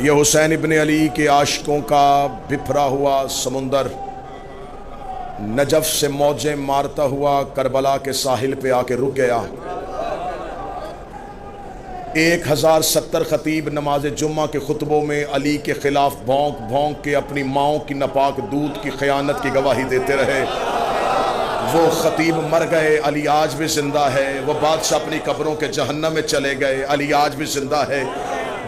یہ حسین ابن علی کے عاشقوں کا بپھرا ہوا سمندر نجف سے موجیں مارتا ہوا کربلا کے ساحل پہ آ کے رک گیا۔ 1070 خطیب نماز جمعہ کے خطبوں میں علی کے خلاف بھونک بھونک کے اپنی ماؤں کی ناپاک دودھ کی خیانت کی گواہی دیتے رہے۔ وہ خطیب مر گئے، علی آج بھی زندہ ہے۔ وہ بادشاہ اپنی قبروں کے جہنم میں چلے گئے، علی آج بھی زندہ ہے۔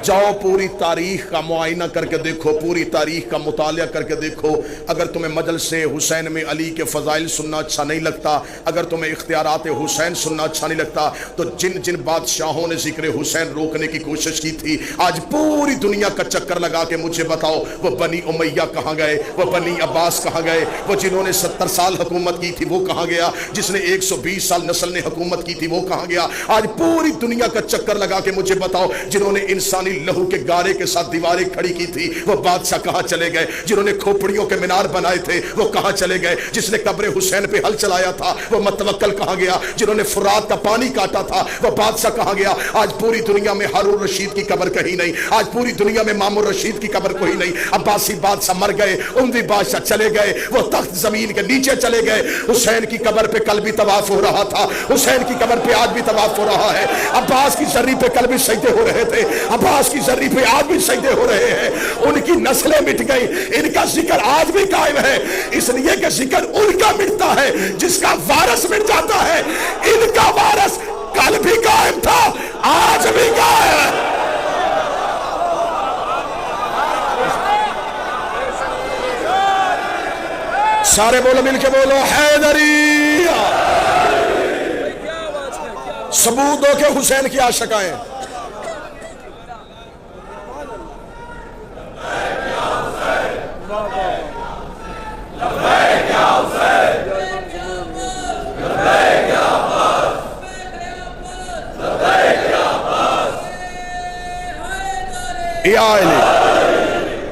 جاؤ پوری تاریخ کا معائنہ کر کے دیکھو، پوری تاریخ کا مطالعہ کر کے دیکھو۔ اگر تمہیں مجلس حسین میں علی کے فضائل سننا اچھا نہیں لگتا، اگر تمہیں اختیارات حسین سننا اچھا نہیں لگتا، تو جن جن بادشاہوں نے ذکر حسین روکنے کی کوشش کی تھی آج پوری دنیا کا چکر لگا کے مجھے بتاؤ وہ بنی امیہ کہاں گئے، وہ بنی عباس کہاں گئے، وہ جنہوں نے 70 سال حکومت کی تھی وہ کہاں گیا، جس نے 120 سال نسل نے حکومت کی تھی وہ کہاں گیا۔ آج پوری دنیا کا چکر لگا کے مجھے بتاؤ جنہوں نے انسانی لہو کے گارے کے ساتھ دیواریں کھڑی کی تھی وہ بادشاہ کہاں چلے گئے، جنہوں نے کھوپڑیوں کے مینار بنائے تھے وہ کہاں چلے گئے، جس نے قبر حسین پہ ہل چلایا تھا وہ متوکل کہاں گیا، جنہوں نے فرات کا پانی کاٹا تھا وہ بادشاہ کہاں گیا۔ آج پوری دنیا میں ہارون رشید کی قبر کہیں نہیں، آج پوری دنیا میں مامون رشید کی قبر کوئی نہیں۔ عباسی بادشاہ مر گئے، اموی بادشاہ چلے گئے، وہ تخت زمین کے نیچے چلے گئے۔ حسین کی قبر پہ کل بھی طواف ہو رہا تھا، حسین کی قبر پہ آج بھی طواف ہو رہا ہے۔ عباس کی زری پہ کل بھی سجدے ہو رہے تھے، عباس کی زری پہ آج بھی سجدے ہو رہے ہیں۔ ان کی نسلیں مٹ گئی، ان کا ذکر آج بھی قائم ہے، اس لیے کہ ذکر ان کا مٹتا ہے جس کا وارث مٹ جاتا ہے۔ ان کا وارث کل بھی قائم تھا، آج بھی قائم ہے۔ سارے بولو، مل کے بولو، حیدری۔ ثبوت ہو کہ حسین کی عاشق آئے۔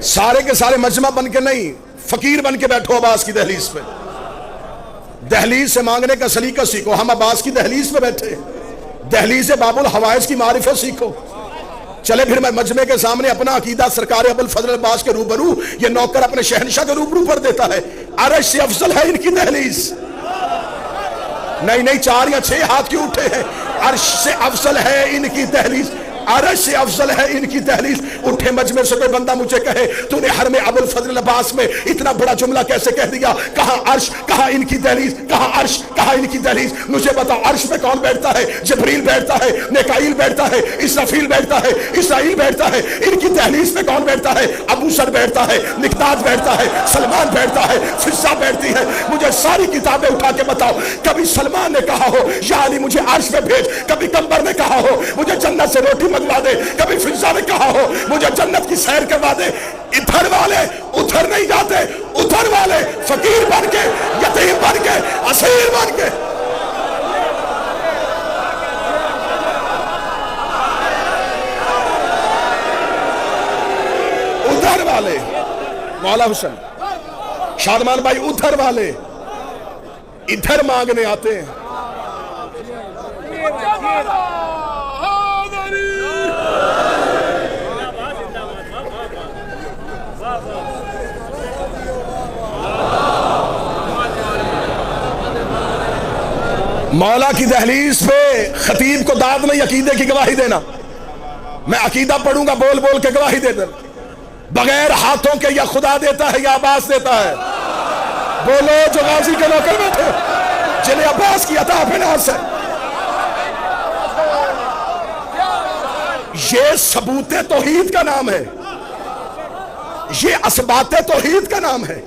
سارے کے سارے مجمع بن کے نہیں، فقیر بن کے بیٹھو عباس کی دہلیز پہ۔ دہلیز سے مانگنے کا سلیقہ سیکھو۔ ہم عباس کی دہلیز پہ بیٹھے، دہلیز باب الحوائج کی معرفت سیکھو۔ چلے پھر میں مجمع کے سامنے اپنا عقیدہ سرکار ابو الفضل عباس کے روبرو، یہ نوکر اپنے شہنشاہ کے روبرو پر دیتا ہے۔ عرش سے افضل ہے ان کی دہلیز۔ نہیں 4 یا 6 ہاتھ کیوں اٹھے ہیں؟ عرش سے افضل ہے ان کی دہلیز، عرش سے افضل ہے ان کی دہلیز۔ اٹھے مجمع سے کوئی بندہ مجھے کہے تو نے حرم ابو الفضل عباس میں اتنا بڑا جملہ کیسے کہہ دیا؟ کہاں عرش، کہاں ان کی دہلیز، کہاں عرش، کہاں ان کی دہلیز۔ مجھے بتاؤ عرش پہ کون بیٹھتا ہے؟ جبریل بیٹھتا ہے، میکائیل بیٹھتا ہے، اسرافیل بیٹھتا ہے، اسرائیل بیٹھتا ہے۔ ان کی دہلیز پہ کون بیٹھتا ہے؟ ابو سر بیٹھتا ہے، مقداد بیٹھتا ہے، سلمان بیٹھتا ہے، فضہ بیٹھتی ہے۔ مجھے ساری کتابیں اٹھا کے بتاؤ کبھی سلمان نے کہا ہو یا علی مجھے عرش پہ بھیج، کبھی قمبر نے کہا ہو مجھے جنت سے روٹی منگوا دے، کبھی فضہ نے کہا ہو مجھے جنت کی سیر کروا دے۔ ادھر والے ادھر نہیں جاتے، ادھر والے فقیر بن کے، یتیم بن کے، اسیر بن کے۔ ادھر والے مولا حسین شادمان بھائی، ادھر والے ادھر مانگنے آتے ہیں۔ مولا کی دہلیز پہ خطیب کو داد نہیں عقیدے کی گواہی دینا۔ میں عقیدہ پڑھوں گا بول بول کے گواہی دے دیں، بغیر ہاتھوں کے یا خدا دیتا ہے یا عباس دیتا ہے؟ بولو جو غازی کے نوکر بیٹھے جنہیں عباس کی عطا بناس ہے۔ یہ ثبوت توحید کا نام ہے، یہ اثبات توحید کا نام ہے۔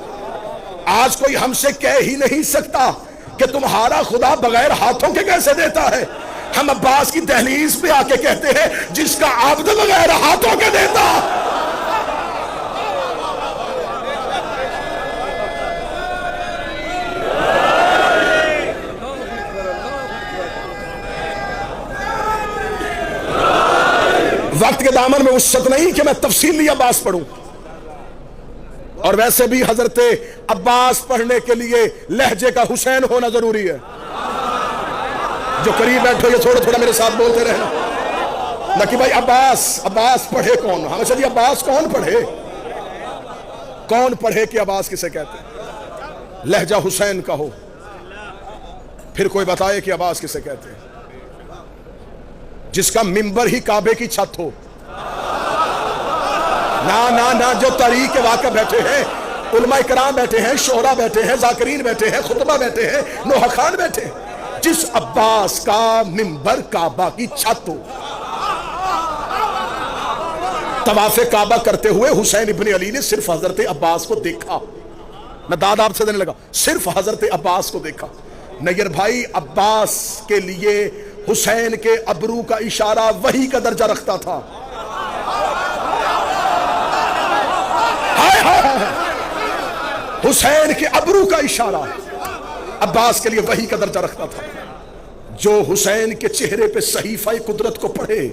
آج کوئی ہم سے کہہ ہی نہیں سکتا کہ تمہارا خدا بغیر ہاتھوں کے کیسے دیتا ہے۔ ہم عباس کی دہلیز پہ آ کے کہتے ہیں جس کا عبد بغیر ہاتھوں کے دیتا۔ وقت کے دامن میں وسعت نہیں کہ میں تفصیلی عباس پڑھوں، اور ویسے بھی حضرت عباس پڑھنے کے لیے لہجے کا حسین ہونا ضروری ہے۔ جو قریب بیٹھو یہ تھوڑا تھوڑا میرے ساتھ بولتے رہنا۔ نہ کہ بھائی عباس پڑھے کون؟ ہمیں چلیے عباس کون پڑھے کہ عباس کسے کہتے ہیں؟ لہجہ حسین کا ہو، پھر کوئی بتائے کہ عباس کسے کہتے ہیں؟ جس کا منبر ہی کعبے کی چھت ہو۔ نہ جو تاریخ کے واقع بیٹھے ہیں، علماء کرام بیٹھے ہیں، شعراء بیٹھے ہیں، ذاکرین بیٹھے ہیں، خطبہ بیٹھے ہیں، نوحہ خان بیٹھے ہیں، جس عباس کا منبر کعبہ کی چھت ہو۔ طواف کعبہ کرتے ہوئے حسین ابن علی نے صرف حضرت عباس کو دیکھا۔ میں داد آپ سے دینے لگا، صرف حضرت عباس کو دیکھا۔ نیر بھائی، عباس کے لیے حسین کے ابرو کا اشارہ وحی کا درجہ رکھتا تھا۔ حسین کے ابرو کا اشارہ عباس کے لیے وحی کا درجہ رکھتا تھا۔ جو حسین کے چہرے پہ صحیفہ قدرت کو پڑھے،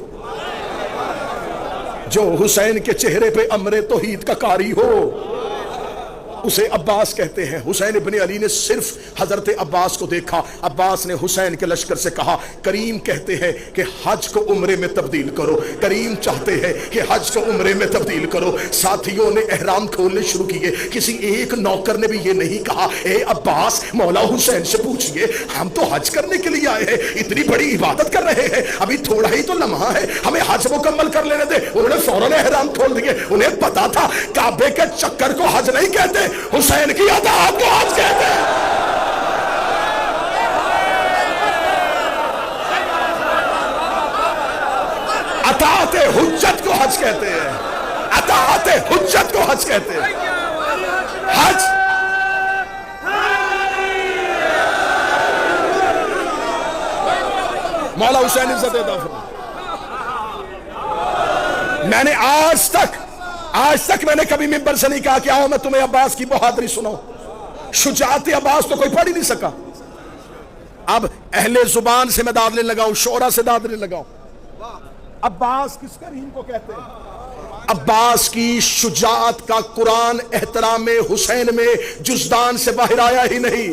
جو حسین کے چہرے پہ امر توحید کا قاری ہو، اسے عباس کہتے ہیں۔ حسین ابن علی نے صرف حضرت عباس کو دیکھا۔ عباس نے حسین کے لشکر سے کہا، کریم کہتے ہیں کہ حج کو عمرے میں تبدیل کرو، کریم چاہتے ہیں کہ حج کو عمرے میں تبدیل کرو۔ ساتھیوں نے احرام کھولنے شروع کیے، کسی ایک نوکر نے بھی یہ نہیں کہا، اے عباس مولا حسین سے پوچھئے، ہم تو حج کرنے کے لیے آئے ہیں، اتنی بڑی عبادت کر رہے ہیں، ابھی تھوڑا ہی تو لمحہ ہے، ہمیں حج مکمل کر لینے دے۔ انہوں نے فوراً احرام کھول دیے۔ انہیں پتا تھا کعبے کے چکر کو حج نہیں کہتے، حسین کی اطاعت کو حج کہتے ہیں۔ اطاعت حجت کو حج کہتے ہیں، اطاعت حجت کو حج کہتے ہیں۔ حج مولا حسین عزت عطا فرمائے۔ میں نے آج تک میں نے کبھی منبر سے نہیں کہا کہ آؤ میں تمہیں عباس کی بہادری سناؤں۔ شجاعت عباس تو کوئی پڑھ ہی نہیں سکا۔ اب اہل زبان سے میں داد لینے لگاؤں، شعرا سے داد لینے لگاؤں۔ عباس کس کریم کو کہتے ہیں؟ عباس کی شجاعت کا قرآن احترام حسین میں جزدان سے باہر آیا ہی نہیں۔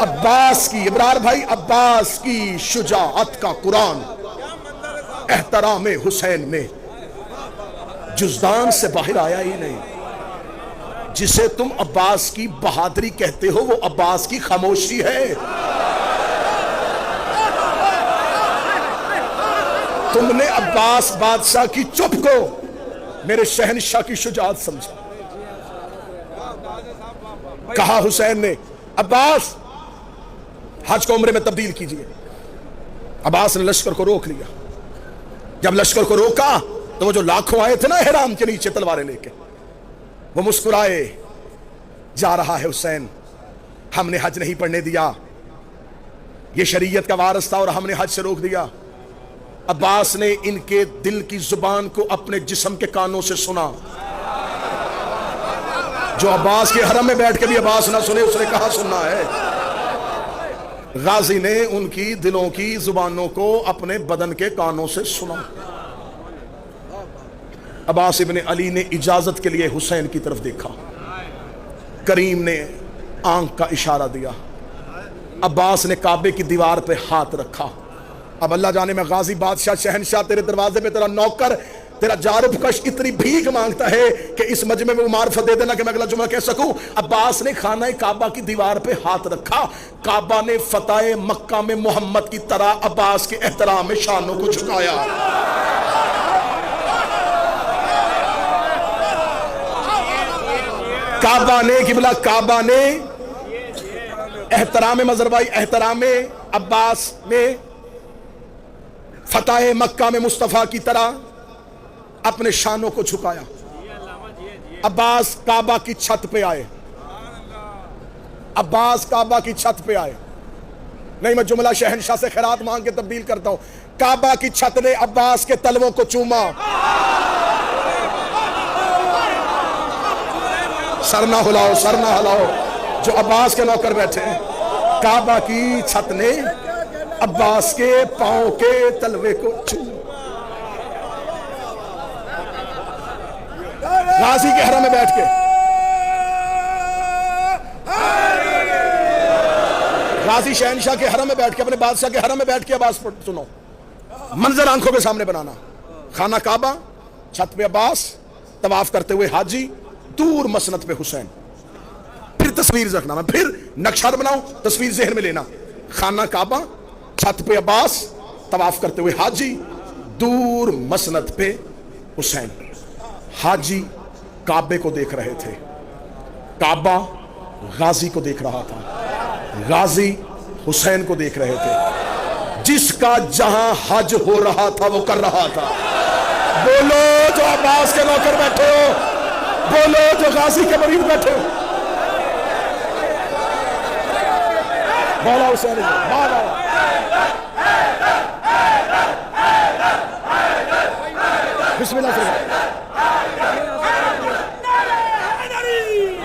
عباس کی، ابرار بھائی، عباس کی شجاعت کا قرآن احترام حسین میں جزدان سے باہر آیا ہی نہیں۔ جسے تم عباس کی بہادری کہتے ہو، وہ عباس کی خاموشی ہے۔ تم نے عباس بادشاہ کی چپ کو میرے شہنشاہ کی شجاعت سمجھا۔ کہا حسین نے، عباس حج کو عمرے میں تبدیل کیجئے۔ عباس نے لشکر کو روک لیا۔ جب لشکر کو روکا تو وہ جو لاکھوں آئے تھے نا احرام کے نیچے تلواریں لے کے، وہ مسکرائے، جا رہا ہے حسین، ہم نے حج نہیں پڑھنے دیا، یہ شریعت کا وارث تھا اور ہم نے حج سے روک دیا۔ عباس نے ان کے دل کی زبان کو اپنے جسم کے کانوں سے سنا۔ جو عباس کے حرم میں بیٹھ کے بھی عباس نہ سنے، اس نے کہا سننا ہے۔ غازی نے ان کی دلوں کی زبانوں کو اپنے بدن کے کانوں سے سنا۔ عباس ابن علی نے اجازت کے لیے حسین کی طرف دیکھا، کریم نے آنکھ کا اشارہ دیا، عباس نے کعبے کی دیوار پہ ہاتھ رکھا۔ اب اللہ جانے میں غازی بادشاہ شہنشاہ تیرے دروازے پہ تیرا نوکر، تیرا جارب کش اتنی بھیک مانگتا ہے کہ اس مجمع میں معرفت دے دینا کہ میں اگلا جمعہ کہہ سکوں۔ عباس نے خانہ کعبہ کی دیوار پہ ہاتھ رکھا۔ کعبہ نے فتح مکہ میں محمد کی طرح عباس کے احترام میں شانوں کو جھکایا۔ کعبہ نے قبلہ، کعبہ نے احترام مظہربائی، احترام عباس میں فتح مکہ میں مصطفیٰ کی طرح اپنے شانوں کو جھکایا۔ عباس کعبہ کی چھت پہ آئے، عباس کعبہ کی چھت پہ آئے۔ نہیں، میں جملہ شہنشاہ سے خیرات مانگ کے تبدیل کرتا ہوں۔ کعبہ کی چھت نے عباس کے تلووں کو چوما۔ سر نہ ہلاؤ، سر نہ ہلاؤ جو عباس کے نوکر بیٹھے ہیں۔ کعبہ کی چھت نے عباس کے پاؤں کے تلوے کو چوما۔ غازی کے حرم میں بیٹھ کے غازی شہنشاہ کے حرم میں بیٹھ کے، اپنے بادشاہ کے حرم میں بیٹھ کے عباس سنو، منظر آنکھوں کے سامنے بنانا، خانہ کعبہ، چھت پہ عباس طواف کرتے ہوئے حاجی، دور مسند پہ حسین، پھر تصویر رکھنا، میں پھر نقشہ بناؤں، تصویر ذہن میں لینا، خانہ کعبہ، چھت پہ عباس طواف کرتے ہوئے حاجی، دور مسند پہ حسین۔ حاجی کعبے کو دیکھ رہے تھے، کعبہ غازی کو دیکھ رہا تھا، غازی حسین کو دیکھ رہے تھے۔ جس کا جہاں حج ہو رہا تھا وہ کر رہا تھا۔ بولو جو عباس کے نوکر بیٹھے ہو، بولو جو غازی کے مریض بیٹھے ہو، مولا حسین مولا بسم اللہ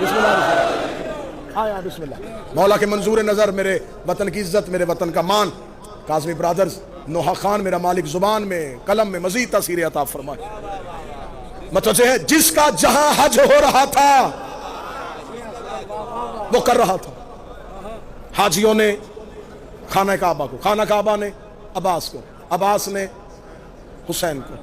بسم اللہ آیا بسم اللہ۔ مولا کے منظور نظر میرے وطن کی عزت، میرے وطن کا مان، کاظمی برادرز، نوحہ خان میرا مالک زبان میں قلم میں مزید تاثیر عطا فرمائے۔ متوجہ ہے، جس کا جہاں حج ہو رہا تھا وہ کر رہا تھا۔ حاجیوں نے خانہ کعبہ کو، خانہ کعبہ نے عباس کو، عباس نے حسین کو۔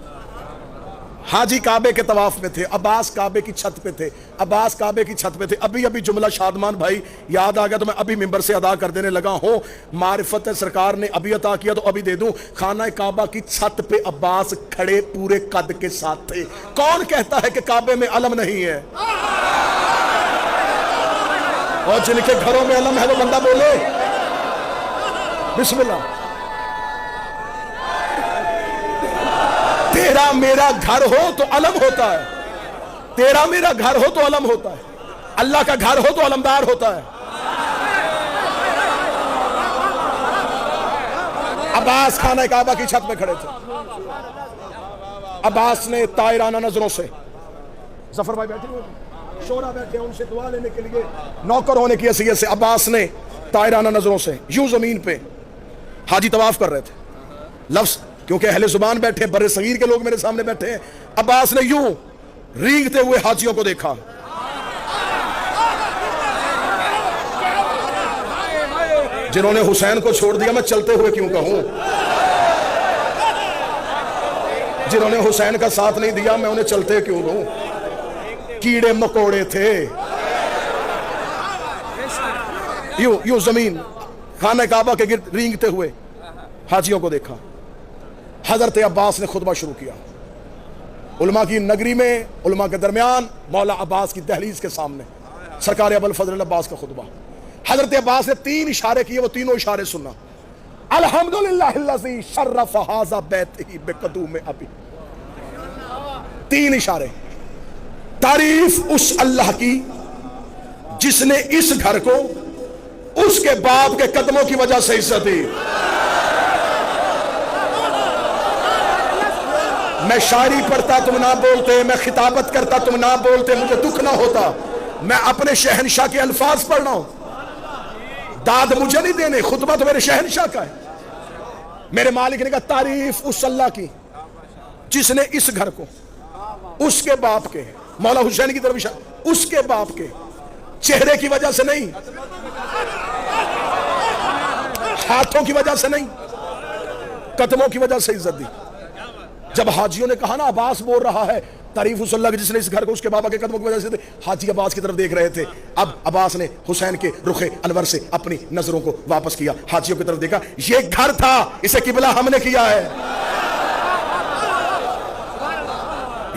حاجی کعبے کے طواف میں تھے، عباس کعبے کی چھت پہ تھے، عباس کعبے کی چھت پہ تھے۔ ابھی جملہ شادمان بھائی یاد آ گیا تو میں ابھی ممبر سے ادا کر دینے لگا ہوں، معرفت سرکار نے ابھی عطا کیا تو ابھی دے دوں۔ خانہ کعبہ کی چھت پہ عباس کھڑے پورے قد کے ساتھ تھے۔ کون کہتا ہے کہ کعبے میں علم نہیں ہے؟ اور جن کے گھروں میں علم ہے وہ بندہ بولے بسم اللہ۔ تیرا میرا گھر ہو تو علم ہوتا ہے، تیرا میرا گھر ہو تو علم ہوتا ہے، اللہ کا گھر ہو تو علمدار ہوتا ہے۔ عباس خانہ کعبہ کی چھت پہ کھڑے تھے۔ عباس نے طائرانہ نظروں سے، ظفر بھائی بیٹھے ہوئے شورا بیٹھے ان سے دعا لینے کے لیے نوکر ہونے کی حیثیت سے، عباس نے طائرانہ نظروں سے یوں زمین پہ، حاجی طواف کر رہے تھے، لفظ کیونکہ اہل زبان بیٹھے، بر صغیر کے لوگ میرے سامنے بیٹھے ہیں، عباس نے یوں رینگتے ہوئے حاجیوں کو دیکھا۔ جنہوں نے حسین کو چھوڑ دیا میں چلتے ہوئے کیوں کہوں، جنہوں نے حسین کا ساتھ نہیں دیا میں انہیں چلتے کیوں کہوں، کیڑے مکوڑے تھے۔ یوں زمین خانہ کعبہ کے گرد رینگتے ہوئے حاجیوں کو دیکھا۔ حضرت عباس نے خطبہ شروع کیا، علماء کی نگری میں، علماء کے درمیان، مولا عباس کی دہلیز کے سامنے سرکار ابوالفضل عباس کا خطبہ۔ حضرت عباس نے 3 اشارے کیے، وہ تینوں اشارے سننا۔ الحمدللہ الذی شرف ھذا بیتہ بقدوم ابی، 3 اشارے۔ تعریف اس اللہ کی جس نے اس گھر کو اس کے باپ کے قدموں کی وجہ سے عزت دی۔ میں شاعری پڑھتا تم نہ بولتے، میں خطابت کرتا تم نہ بولتے، مجھے دکھ نہ ہوتا۔ میں اپنے شہنشاہ کے الفاظ پڑھ رہا ہوں، داد مجھے نہیں دینے، خطبہ تو میرے شہنشاہ کا ہے۔ میرے مالک نے کہا تعریف اس اللہ کی جس نے اس گھر کو اس کے باپ کے، مولا حسین کی طرف اشارہ، اس کے باپ کے چہرے کی وجہ سے نہیں، ہاتھوں کی وجہ سے نہیں، قدموں کی وجہ سے عزت دی۔ جب حاجیوں نے کہا نا عباس بول رہا ہے تعریف اس اللہ کی جس نے اس گھر کو اس کے بابا کے قدموں کی وجہ سے، حاجی عباس کی طرف دیکھ رہے تھے۔ اب عباس نے حسین کے رخ انور سے اپنی نظروں کو واپس کیا، حاجیوں کی طرف دیکھا، یہ گھر تھا، اسے قبلہ ہم نے کیا ہے،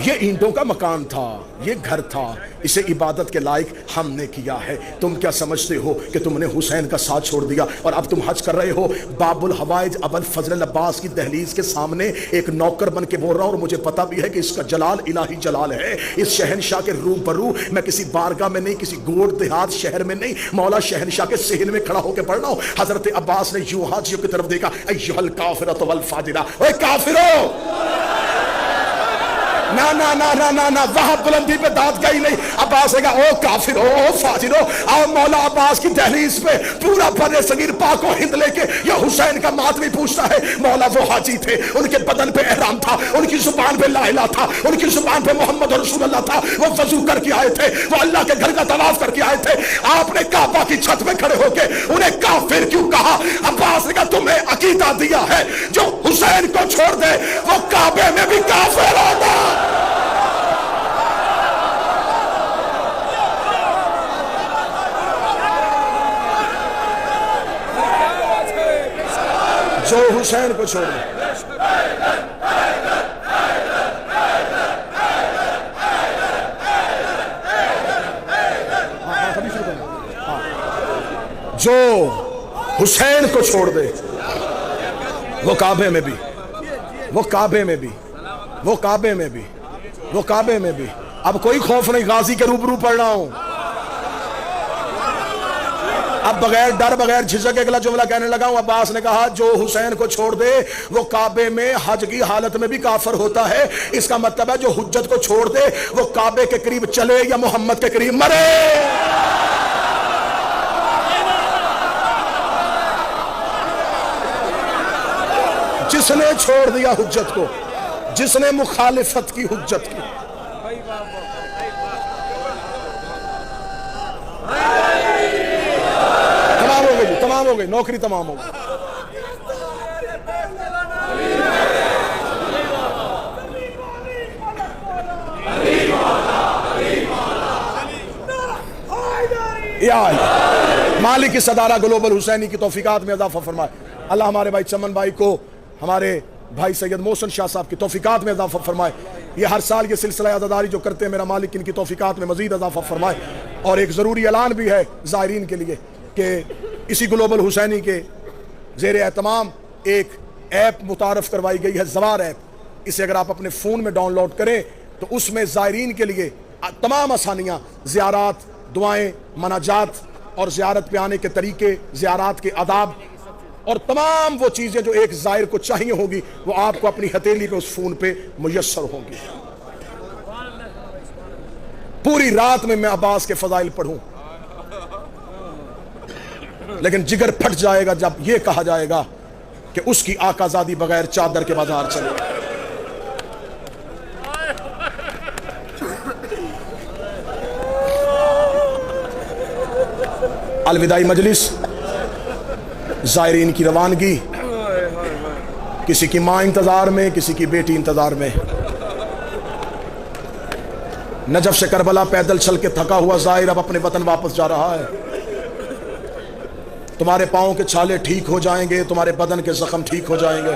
یہ اینٹوں کا مکان تھا، یہ گھر تھا، اسے عبادت کے لائق ہم نے کیا ہے۔ تم کیا سمجھتے ہو کہ تم نے حسین کا ساتھ چھوڑ دیا اور اب تم حج کر رہے ہو؟ باب الحوائج ابوالفضل عباس کی دہلیز کے سامنے ایک نوکر بن کے بول رہا ہوں، اور مجھے پتا بھی ہے کہ اس کا جلال الہی جلال ہے۔ اس شہنشاہ کے روبرو میں کسی بارگاہ میں نہیں، کسی گوڑ دیہات شہر میں نہیں، مولا شہنشاہ کے صحن میں کھڑا ہو کے پڑھ رہا ہوں۔ حضرت عباس نے یوں حاجیوں کی طرف دیکھا، ایھا الکافرۃ والفاجرہ، اے کافرو، نا نا نا نا نا نا، وہاں بلندی پہ داد گئی نہیں۔ عباس نے کہا او کافر ہو، او فاجر ہو، آؤ مولا عباس کی دہلیز پہ پورا بر صغیر پاک و ہند لے کے یہ حسین کا ماتمی پوچھتا ہے۔ مولا وہ حاجی تھے، ان کے بدن پہ احرام تھا، ان کی زبان پہ لا الہ تھا، ان کی زبان پہ محمد رسول اللہ تھا، وہ وضو کر کے آئے تھے، وہ اللہ کے گھر کا طواف کر کے آئے تھے، آپ نے کعبہ کی چھت پہ کھڑے ہو کے انہیں کافر کیوں کہا؟ عباس نے کہا تمہیں عقیدہ دیا ہے جو حسین کو چھوڑ دے وہ کعبے میں بھی کافر ہوگا۔ جو حسین کو چھوڑ دے، جو حسین کو چھوڑ دے وہ کعبے میں بھی، وہ کعبے میں بھی، وہ کعبے میں بھی، وہ کعبے میں بھی۔ اب کوئی خوف نہیں، غازی کے روبرو پڑھ رہا ہوں، اب بغیر ڈر بغیر جھجک اگلا جملہ کہنے لگا ہوں۔ عباس نے کہا جو حسین کو چھوڑ دے وہ کعبے میں حج کی حالت میں بھی کافر ہوتا ہے، اس کا مطلب ہے جو حجت کو چھوڑ دے وہ کعبے کے قریب چلے یا محمد کے قریب مرے۔ جس نے چھوڑ دیا حجت کو، جس نے مخالفت کی حجت کی، تمام ہو گئی، تمام ہو گئی، نوکری تمام ہو گئی۔ مالک کی صدارہ گلوبل حسینی کی توفیقات میں اضافہ فرمائے۔ اللہ ہمارے بھائی چمن بھائی کو، ہمارے بھائی سید محسن شاہ صاحب کی توفیقات میں اضافہ فرمائے۔ یہ ہر سال یہ سلسلہ عزاداری جو کرتے ہیں، میرا مالک ان کی توفیقات میں مزید اضافہ فرمائے۔ اور ایک ضروری اعلان بھی ہے زائرین کے لیے کہ اسی گلوبل حسینی کے زیر اہتمام ایک ایپ متعارف کروائی گئی ہے، زوار ایپ۔ اسے اگر آپ اپنے فون میں ڈاؤن لوڈ کریں تو اس میں زائرین کے لیے تمام آسانیاں، زیارات، دعائیں، مناجات اور زیارت پہ آنے کے طریقے، زیارات کے آداب اور تمام وہ چیزیں جو ایک زائر کو چاہیے ہوگی وہ آپ کو اپنی ہتھیلی پہ اس فون پہ میسر ہوں گی۔ پوری رات میں عباس کے فضائل پڑھوں، لیکن جگر پھٹ جائے گا جب یہ کہا جائے گا کہ اس کی آقا زادی بغیر چادر کے بازار چلے۔ الوداعی مجلس، زائرین کی روانگی، کسی کی ماں انتظار میں، کسی کی بیٹی انتظار میں۔ نجف سے کربلا پیدل چل کے تھکا ہوا زائر اب اپنے وطن واپس جا رہا ہے۔ تمہارے پاؤں کے چھالے ٹھیک ہو جائیں گے، تمہارے بدن کے زخم ٹھیک ہو جائیں گے،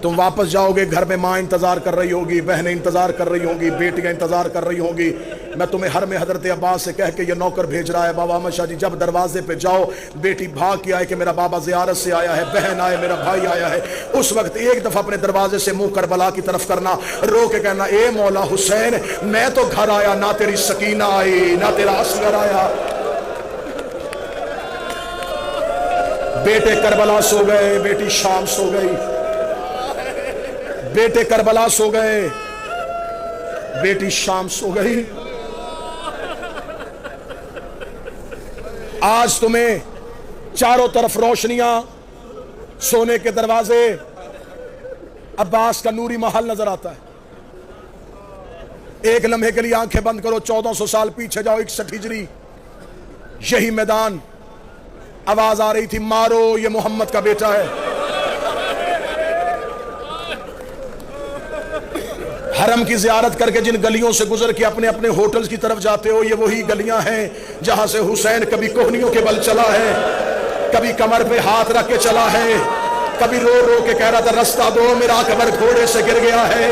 تم واپس جاؤ گے، گھر میں ماں انتظار کر رہی ہوگی، بہنیں انتظار کر رہی ہوں گی، بیٹیاں انتظار کر رہی ہوں گی۔ میں تمہیں حرم حضرت عباس سے کہہ کے یہ نوکر بھیج رہا ہے، بابا احمد شاہ جی جب دروازے پہ جاؤ، بیٹی بھاگ کے آئے کہ میرا بابا زیارت سے آیا ہے، بہن آئے، میرا بھائی آیا ہے، اس وقت ایک دفعہ اپنے دروازے سے منہ کربلا کی طرف کرنا، رو کے کہنا اے مولا حسین میں تو گھر آیا، نہ تیری سکینہ آئی، نہ تیرا اصغر آیا۔ بیٹے کربلا سو گئے، بیٹی شام سو گئی، بیٹے کربلا سو گئے، بیٹی شام سو گئی۔ آج تمہیں چاروں طرف روشنیاں، سونے کے دروازے، عباس کا نوری محل نظر آتا ہے۔ ایک لمحے کے لیے آنکھیں بند کرو، 1400 سال پیچھے جاؤ، 61 ہجری، یہی میدان، آواز آ رہی تھی مارو یہ محمد کا بیٹا ہے۔ حرم کی زیارت کر کے جن گلیوں سے گزر کے اپنے اپنے ہوٹلز کی طرف جاتے ہو، یہ وہی گلیاں ہیں جہاں سے حسین کبھی کوہنیوں کے بل چلا ہے، کبھی کمر پہ ہاتھ رکھ کے چلا ہے، کبھی رو رو کے کہہ رہا تھا رستہ دو میرا اکبر گھوڑے سے گر گیا ہے،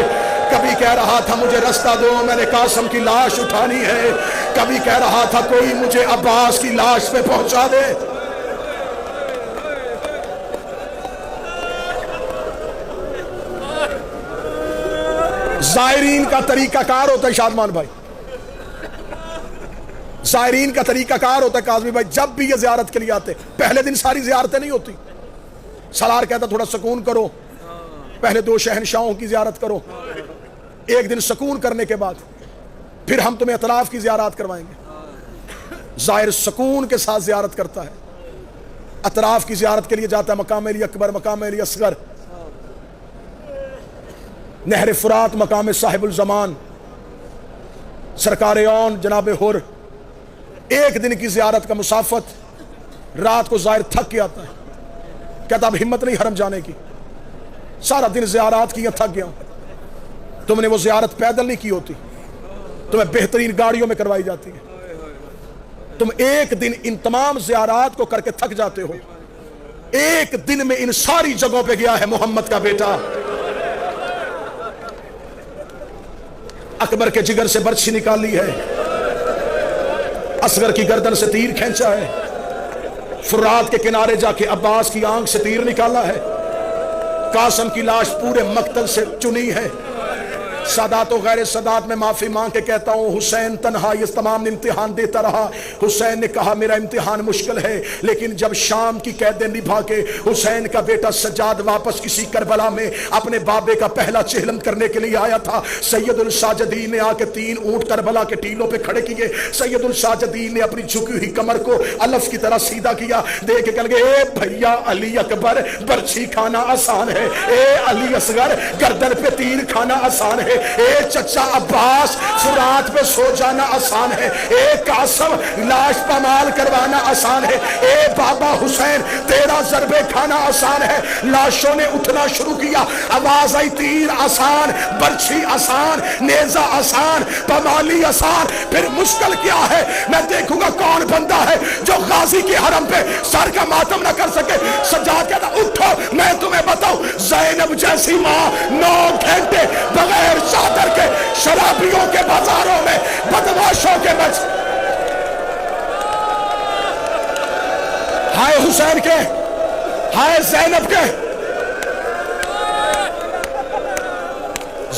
کبھی کہہ رہا تھا مجھے رستہ دو میں نے قاسم کی لاش اٹھانی ہے، کبھی کہہ رہا تھا کوئی مجھے عباس کی لاش پہ پہنچا دے۔ زائرین کا طریقہ کار ہوتا ہے شادمان بھائی، زائرین کا طریقہ کار ہوتا ہے کاظمی بھائی، جب بھی یہ زیارت کے لیے آتے پہلے دن ساری زیارتیں نہیں ہوتی، سالار کہتا تھوڑا سکون کرو، پہلے 2 شہنشاہوں کی زیارت کرو، ایک دن سکون کرنے کے بعد پھر ہم تمہیں اطراف کی زیارات کروائیں گے۔ زائر سکون کے ساتھ زیارت کرتا ہے، اطراف کی زیارت کے لیے جاتا ہے مقام علی اکبر، مقام علی اصغر، نہر فرات، مقام صاحب الزمان، سرکار اون جناب حر۔ ایک دن کی زیارت کا مسافت، رات کو زائر تھک کے آتا ہے، کہتا اب ہمت نہیں حرم جانے کی، سارا دن زیارات کی، تھک گیا ہوں۔ تم نے وہ زیارت پیدل نہیں کی ہوتی، تمہیں بہترین گاڑیوں میں کروائی جاتی ہے، تم ایک دن ان تمام زیارات کو کر کے تھک جاتے ہو، ایک دن میں ان ساری جگہوں پہ گیا ہے محمد کا بیٹا۔ اکبر کے جگر سے برچھی نکالی ہے، اصغر کی گردن سے تیر کھینچا ہے، فرات کے کنارے جا کے عباس کی آنکھ سے تیر نکالا ہے، قاسم کی لاش پورے مقتل سے چنی ہے۔ سادات و غیر سادات میں معافی مانگ کے کہتا ہوں، حسین تنہا یہ تمام امتحان دیتا رہا۔ حسین نے کہا میرا امتحان مشکل ہے، لیکن جب شام کی قیدیں نبھا کے حسین کا بیٹا سجاد واپس کسی کربلا میں اپنے بابے کا پہلا چہلم کرنے کے لیے آیا تھا، سید الساجدین نے آ کے 3 اونٹ کربلا کے ٹیلوں پہ کھڑے کیے۔ سید الساجدین نے اپنی جھکی ہوئی کمر کو الف کی طرح سیدھا کیا، دیکھ کے کہنے لگے اے بھیا علی اکبر، برچھی کھانا آسان ہے، اے علی اصغر گردن پہ تیر کھانا آسان ہے، اے چچا عباس فرات پہ سو جانا آسان ہے، اے قاسم لاش پامال کروانا آسان ہے، اے بابا حسین تیرا ضربے کھانا آسان ہے۔ لاشوں نے اٹھنا شروع کیا، آواز آئی تیر آسان، برچھی آسان، نیزہ آسان، پامالی آسان، پھر مشکل کیا ہے؟ میں دیکھوں گا کون بندہ ہے جو غازی کے حرم پہ سر کا ماتم نہ کر سکے۔ سجاد کہتا اٹھو میں تمہیں بتاؤں، زینب جیسی ماں 9 گھنٹے بغیر چادر کے شرابیوں کے بازاروں میں بدماشوں کے بچ، ہائے حسین کے، ہائے زینب کے،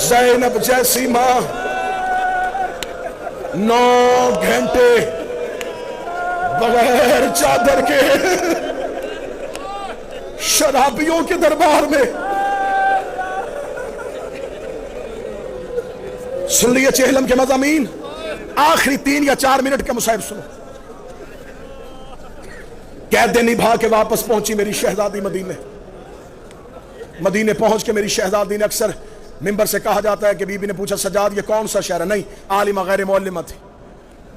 زینب جیسی ماں 9 گھنٹے بغیر چادر کے شرابیوں کے دربار میں۔ سن لیے چہلم کے مضامین، آخری 3 یا 4 منٹ کا مصاحب سنو۔ قیدیں نبھا کے واپس پہنچی میری شہزادی مدینے۔ مدینے پہنچ کے میری شہزادی نے، اکثر ممبر سے کہا جاتا ہے کہ بی بی نے پوچھا سجاد یہ کون سا شہر ہے؟ نہیں، عالمہ غیر معلمہ تھی،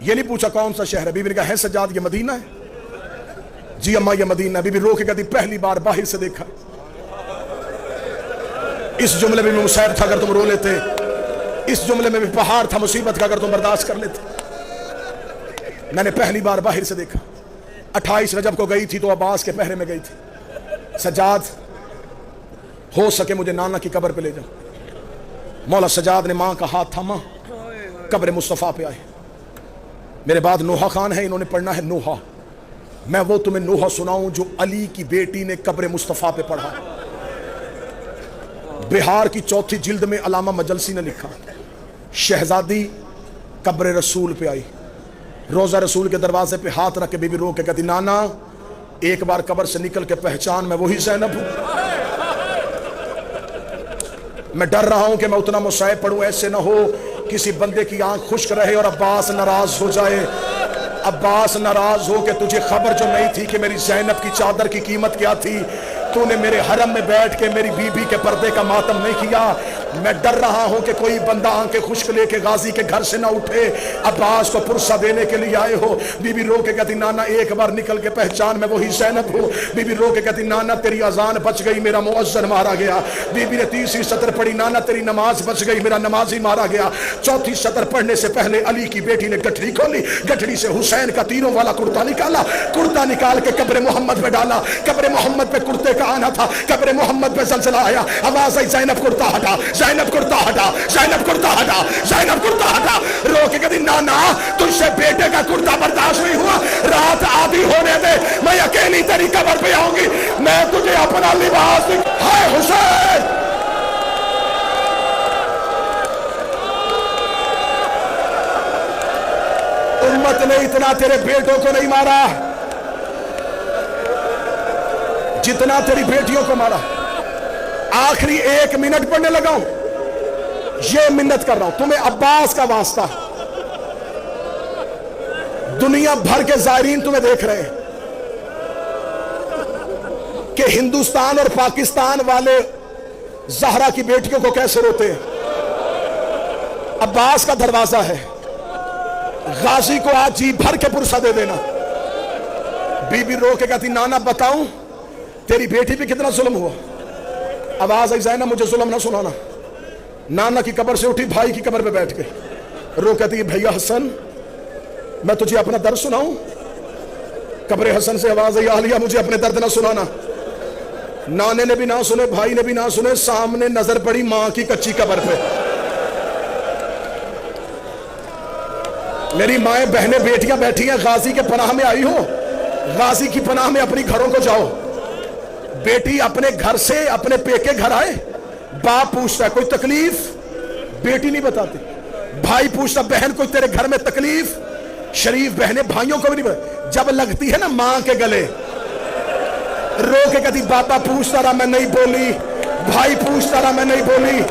یہ نہیں پوچھا کون سا شہر ہے۔ بی بی نے کہا ہے سجاد یہ مدینہ ہے؟ جی اماں یہ مدینہ ہے۔ بی بی رو کے کہتی پہلی بار باہر سے دیکھا۔ اس جملے میں مصیبت تھا اگر تم رو لیتے، اس جملے میں بھی پہاڑ تھا مصیبت کا اگر تم برداشت کر لیتے۔ میں نے پہلی بار باہر سے دیکھا، 28 رجب کو گئی تھی تو عباس کے پہرے میں گئی تھی۔ سجاد ہو سکے مجھے نانا کی قبر پہ لے جاؤ۔ مولا سجاد نے ماں کا ہاتھ تھاما، قبر مصطفیٰ پہ آئے۔ میرے بعد نوحہ خان ہے، انہوں نے پڑھنا ہے نوحہ۔ میں وہ تمہیں نوحہ سناؤں جو علی کی بیٹی نے قبر مصطفیٰ پہ پڑھا۔ بہار کی 4تھی جلد میں علامہ مجلسی نے لکھا، شہزادی قبر رسول پہ آئی، روزہ رسول کے دروازے پہ ہاتھ رکھ کے بی بی رو کے کہتی نانا ایک بار قبر سے نکل کے پہچان میں وہی زینب ہوں۔ میں ڈر رہا ہوں کہ میں اتنا مصائب پڑھوں ایسے نہ ہو کسی بندے کی آنکھ خشک رہے اور عباس ناراض ہو جائے، عباس ناراض ہو کہ تجھے خبر جو نہیں تھی کہ میری زینب کی چادر کی قیمت کیا تھی، تو نے میرے حرم میں بیٹھ کے میری بی بی کے پردے کا ماتم نہیں کیا۔ میں ڈر رہا ہوں کہ کوئی بندہ آنکھیں خشک لے کے غازی کے گھر سے نہ اٹھے، عباس کو پرسہ دینے کے لیے آئے ہو۔ بی بی رو کے کہتی نانا ایک بار نکل کے پہچان میں وہی زینب ہوں۔ بی بی رو کے کہتی نانا تیری اذان بچ گئی، میرا مؤذن مارا گیا۔ بی بی نے 30ویں سطر پڑھی، نانا تیری نماز بچ گئی، میرا نمازی مارا گیا۔ 4تھی سطر پڑھنے سے پہلے علی کی بیٹی نے گٹھڑی کھولی، گٹھڑی سے حسین کا تیروں والا کرتا نکالا، کرتا نکال کے قبر محمد پہ ڈالا۔ قبر محمد پہ کرتے کا آنا تھا، قبر محمد پہ زلزلہ آیا، آواز آئی زینب کرتا ہٹا، زینب کرتا ہٹا، زینب کرتا ہٹا، زینب کرتا ہٹا۔ رو کے کہتی نانا تجھ سے بیٹے کا کرتا برداشت نہیں ہوا، رات آدھی ہونے دے، میں اکیلی تیری قبر پہ آؤں گی، میں تجھے اپنا لباس ہائے حسین۔ امت نے اتنا تیرے بیٹوں کو نہیں مارا جتنا تیری بیٹیوں کو مارا۔ آخری 1 منٹ پڑھنے لگا ہوں، یہ منت کر رہا ہوں تمہیں عباس کا واسطہ ہے، دنیا بھر کے زائرین تمہیں دیکھ رہے ہیں کہ ہندوستان اور پاکستان والے زہرا کی بیٹیوں کو کیسے روتے ہیں۔ عباس کا دروازہ ہے، غازی کو آج جی بھر کے پرسہ دے دینا۔ بی بی رو کے کہتی نانا بتاؤں تیری بیٹی پہ کتنا ظلم ہوا؟ آواز آئی زینب مجھے ظلم نہ سنانا۔ نانا کی قبر سے اٹھی، بھائی کی قبر پہ بیٹھ گئی، رو کہتی ہے بھیا حسن میں تجھے اپنا درد سناؤں؟ قبر حسن سے آواز آئی عالیہ مجھے اپنے درد نہ سنانا۔ نانے نے بھی نہ سنے، بھائی نے بھی نہ سنے، سامنے نظر پڑی ماں کی کچی قبر پہ۔ میری مائیں بہنیں بیٹیاں بیٹھی ہیں، غازی کے پناہ میں آئی ہو، غازی کی پناہ میں اپنی گھروں کو جاؤ۔ بیٹی اپنے گھر سے اپنے پیکے گھر آئے، باپ پوچھتا ہے کوئی تکلیف؟ بیٹی نہیں بتاتی۔ بھائی پوچھتا بہن کوئی تیرے گھر میں تکلیف؟ شریف بہنیں بھائیوں کو بھی نہیں بتاتی۔ جب لگتی ہے نا ماں کے گلے، رو کے کہتی بابا پوچھتا رہا میں نہیں بولی، بھائی پوچھتا رہا میں نہیں بولی،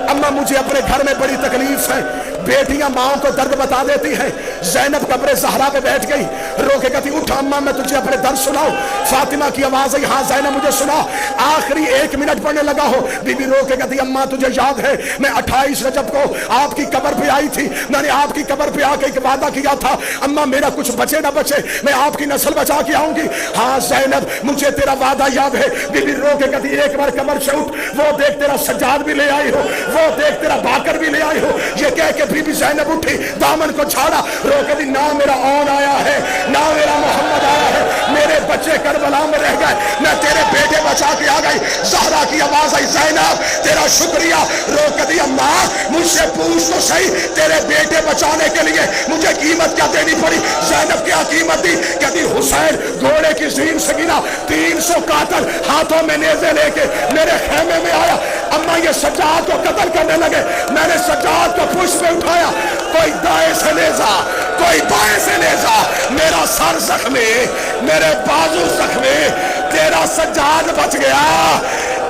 اماں مجھے اپنے گھر میں بڑی تکلیف ہے۔ بیٹیاں ماں کو درد بتا دیتی ہیں۔ زینب قبر زہرا پہ بیٹھ گئی، رو کے کہتی اٹھ اماں میں تجھے اپنے درد سناؤں۔ فاطمہ کی آواز آئی ہاں زینب مجھے سنا۔ آخری 1 منٹ پڑھنے لگا ہو، بی بی رو کے کہتی اماں تجھے یاد ہے میں 28 رجب کو آپ کی قبر پہ آئی تھی، میں نے آپ کی قبر پہ آ کے ایک وعدہ کیا تھا اماں میرا کچھ بچے نہ بچے میں آپ کی نسل بچا کے آؤں گی۔ ہاں زینب مجھے تیرا وعدہ یاد ہے۔ بی بی رو کے کہتی ایک بار قبر سے اٹھ، وہ دیکھ تیرا سجاد بھی لے آئی ہو، وہ دیکھ تیرا باکر بھی لے آئی ہو۔ یہ کہہ کے بی بی زینب اٹھی، دامن کو چھاڑا، رو کے دی نہ میرا اون آیا ہے نہ میرا محمد آیا ہے، میرے بچے کربلا میں رہ گئے، میں تیرے بیٹے بچا کے آ گئی۔ زہرا کی آواز آئی زینب تیرا شکریہ۔ رو کے دی اماں مجھ سے پوچھ تو صحیح تیرے بیٹے بچانے کے لیے مجھے قیمت کیا دینی پڑی؟ زینب کیا قیمت دی؟ کہتی حسین گھوڑے کی زین سے گنا 300 قاتل ہاتھوں میں نیزے لے کے میرے خیمے میں آیا، اماں یہ سجاد کو قتل کرنے لگے، میں نے سجاد کو پشت پہ اٹھایا، کوئی دائیں سے نیزہ کوئی بائیں سے نیزہ، میرا سر زخمی میرے بازو زخمی، تیرا سجاد بچ گیا،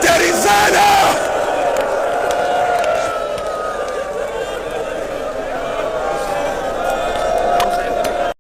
تیری